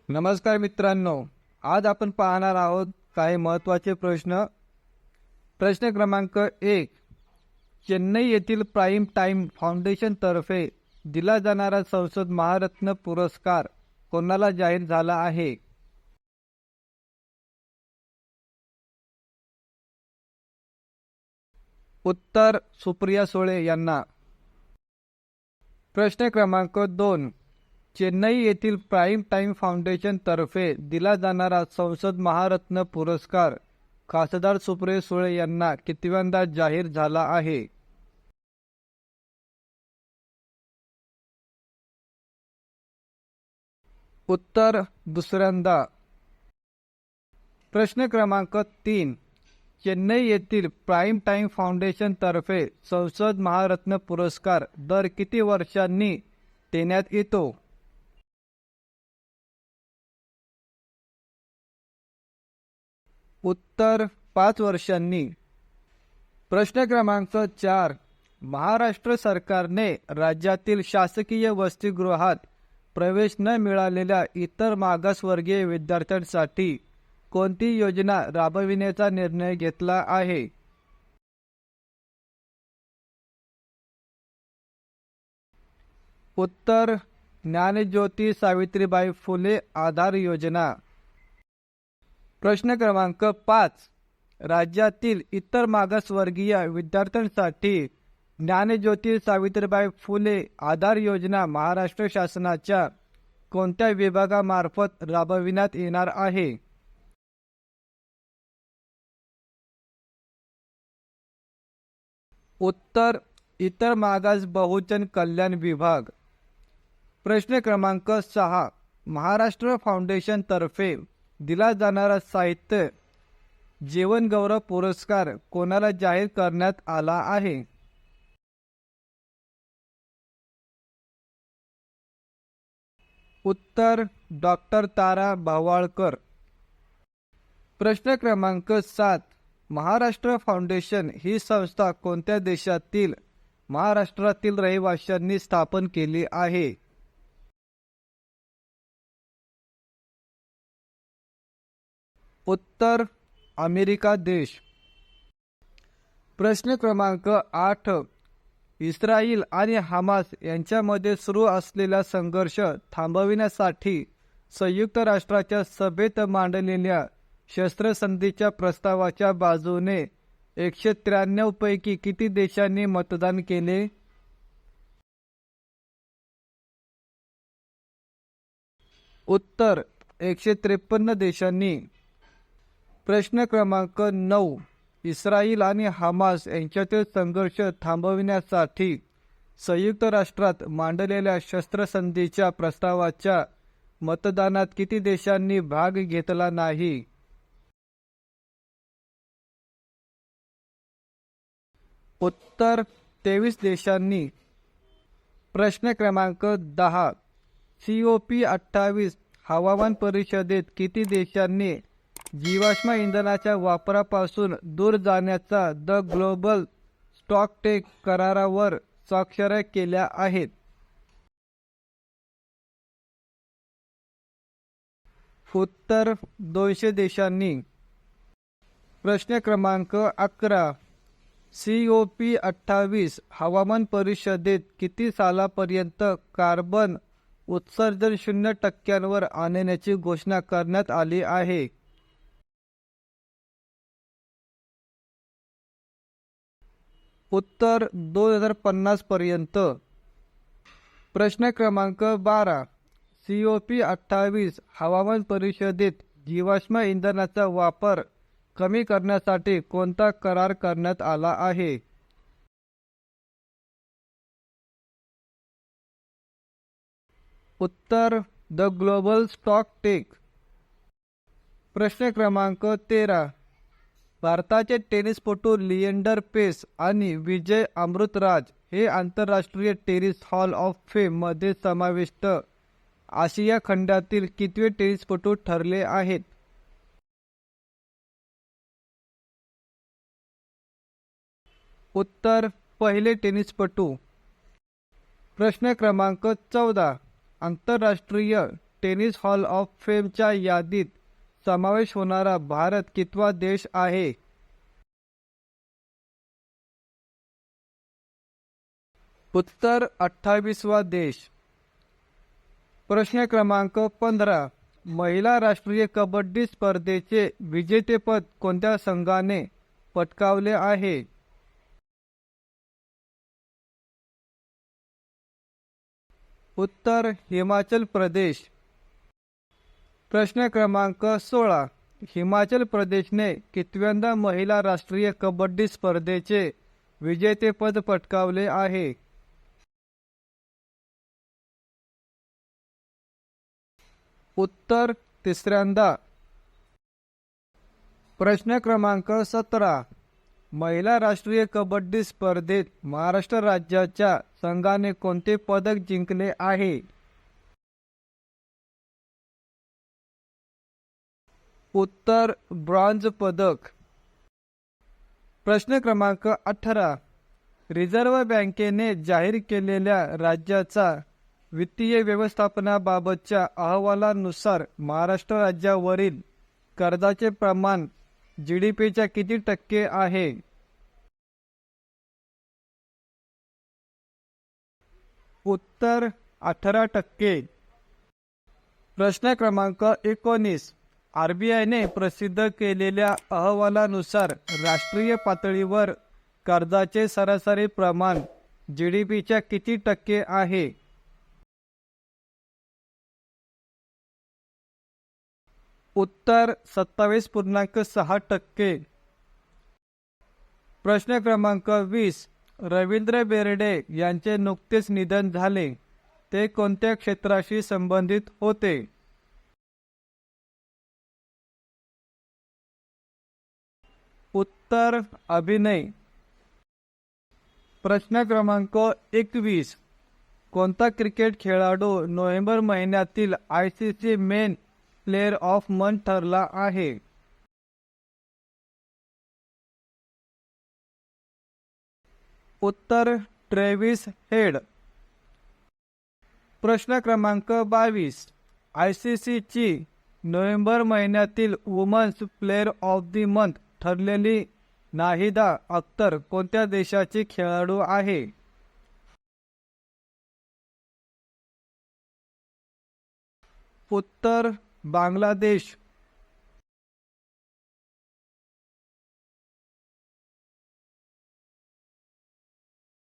नमस्कार मित्रांनो, आज आपण पाहणार आहोत काही महत्त्वाचे प्रश्न. प्रश्न क्रमांक 1. चेन्नई येथील प्राईम टाईम फाउंडेशनतर्फे दिला जाणारा संसद महारत्न पुरस्कार कोणाला जाहीर झाला आहे? उत्तर सुप्रिया सुळे यांना. प्रश्न क्रमांक 2. चेन्नई येथील प्राईम टाईम फाउंडेशनतर्फे दिला जाणारा संसद महारत्न पुरस्कार खासदार सुप्रिया सुळे यांना कितव्यांदा जाहीर झाला आहे? उत्तर दुसऱ्यांदा. प्रश्न क्रमांक 3. चेन्नई येथील प्राईम टाईम फाउंडेशनतर्फे संसद महारत्न पुरस्कार दर किती वर्षांनी देण्यात येतो? उत्तर 5 वर्षांनी. प्रश्न क्रमांक 4. महाराष्ट्र सरकारने राज्यातील शासकीय वसतिगृहात प्रवेश न मिळालेल्या इतर मागासवर्गीय विद्यार्थ्यांसाठी कोणती योजना राबविण्याचा निर्णय घेतला आहे? उत्तर ज्ञानज्योती सावित्रीबाई फुले आधार योजना. प्रश्न क्रमांक 5. राज्यातील इतर मागासवर्गीय विद्यार्थ्यांसाठी ज्ञानज्योती सावित्रीबाई फुले आधार योजना महाराष्ट्र शासनाच्या कोणत्या विभागामार्फत राबविण्यात येणार आहे? उत्तर इतर मागास बहुजन कल्याण विभाग. प्रश्न क्रमांक 6. महाराष्ट्र फाउंडेशनतर्फे दिला जाणारा साहित्य जीवनगौरव पुरस्कार कोणाला जाहीर करण्यात आला आहे? उत्तर डॉक्टर तारा भवाळकर. प्रश्न क्रमांक 7. महाराष्ट्र फाउंडेशन ही संस्था कोणत्या देशातील महाराष्ट्रातील रहिवाशांनी स्थापन केली आहे? उत्तर अमेरिका देश. प्रश्न क्रमांक 8. इस्रायल आणि हमास यांच्यामध्ये सुरू असलेला संघर्ष थांबविण्यासाठी संयुक्त राष्ट्राच्या सभेत मांडलेल्या शस्त्रसंधीच्या प्रस्तावाच्या बाजूने 193 पैकी किती देशांनी मतदान केले? उत्तर 153 देशांनी. प्रश्न क्रमांक 9. इस्रायल आणि हमास यांच्यातील संघर्ष थांबविण्यासाठी संयुक्त राष्ट्रात मांडलेल्या शस्त्रसंधीच्या प्रस्तावाच्या मतदानात किती देशांनी भाग घेतला नाही? उत्तर 23 देशांनी. प्रश्न क्रमांक 10. COP28 हवामान परिषदेत किती देशांनी जीवाश्म इंधनाच्या वापरापासून दूर जाण्याचा द ग्लोबल स्टॉकटेक करारावर स्वाक्षऱ्या केल्या आहेत? उत्तर 200 देशांनी. प्रश्न क्रमांक 11. COP28 हवामान परिषदेत किती सालापर्यंत कार्बन उत्सर्जन 0% आणण्याची घोषणा करण्यात आली आहे? उत्तर 2050 पर्यंत. प्रश्न क्रमांक 12. COP28 हवामान परिषदेत जीवाश्म इंधनाचा वापर कमी करण्यासाठी कोणता करार करण्यात आला आहे? उत्तर द ग्लोबल स्टॉकटेक. प्रश्न क्रमांक 13. भारताचे टेनिसपटू लिएंडर पेस आणि विजय अमृतराज हे आंतरराष्ट्रीय टेनिस हॉल ऑफ फेम मध्ये समाविष्ट आशिया खंडातील कितवे टेनिसपटू ठरले आहेत? उत्तर पहिले टेनिसपटू. प्रश्न क्रमांक 14. आंतरराष्ट्रीय टेनिस हॉल ऑफ फेमच्या यादीत समावेश होणारा भारत कितवा देश आहे? उत्तर 28वा देश. प्रश्न क्रमांक 15. महिला राष्ट्रीय कबड्डी स्पर्धेचे विजेतेपद कोणत्या संघाने पटकावले आहे? उत्तर हिमाचल प्रदेश. प्रश्न क्रमांक 16. हिमाचल प्रदेशने कितव्यांदा महिला राष्ट्रीय कबड्डी स्पर्धेचे विजेतेपद पटकावले आहे? उत्तर तिसऱ्यांदा. प्रश्न क्रमांक 17. महिला राष्ट्रीय कबड्डी स्पर्धेत महाराष्ट्र राज्याच्या संघाने कोणते पदक जिंकले आहे? उत्तर ब्रॉन्झ पदक. प्रश्न क्रमांक 18. रिझर्व्ह बँकेने जाहीर केलेल्या राज्याचा वित्तीय व्यवस्थापनाबाबतच्या अहवालानुसार महाराष्ट्र राज्यावरील कर्जाचे प्रमाण जीडीपीच्या किती टक्के आहे? उत्तर 18%. प्रश्न क्रमांक 19. आरबीआयने प्रसिद्ध केलेल्या अहवालानुसार राष्ट्रीय पातळीवर कर्जाचे सरासरी प्रमाण जीडीपीच्या किती टक्के आहे? उत्तर 27.6%. प्रश्न क्रमांक 20. रवींद्र बेर्डे यांचे नुकतेच निधन झाले, ते कोणत्या क्षेत्राशी संबंधित होते? उत्तर अभिनय. प्रश्न क्रमांक 21. कोणता क्रिकेट खेळाडू नोव्हेंबर महिन्यातील ICC men player of month ठरला आहे? उत्तर ट्रेव्हिस हेड. प्रश्न क्रमांक 22. आयसीसीची नोव्हेंबर महिन्यातील women's player of the month ठरलेली नाहिदा अख्तर कोणत्या देशाची खेळाडू आहे? उत्तर बांगलादेश.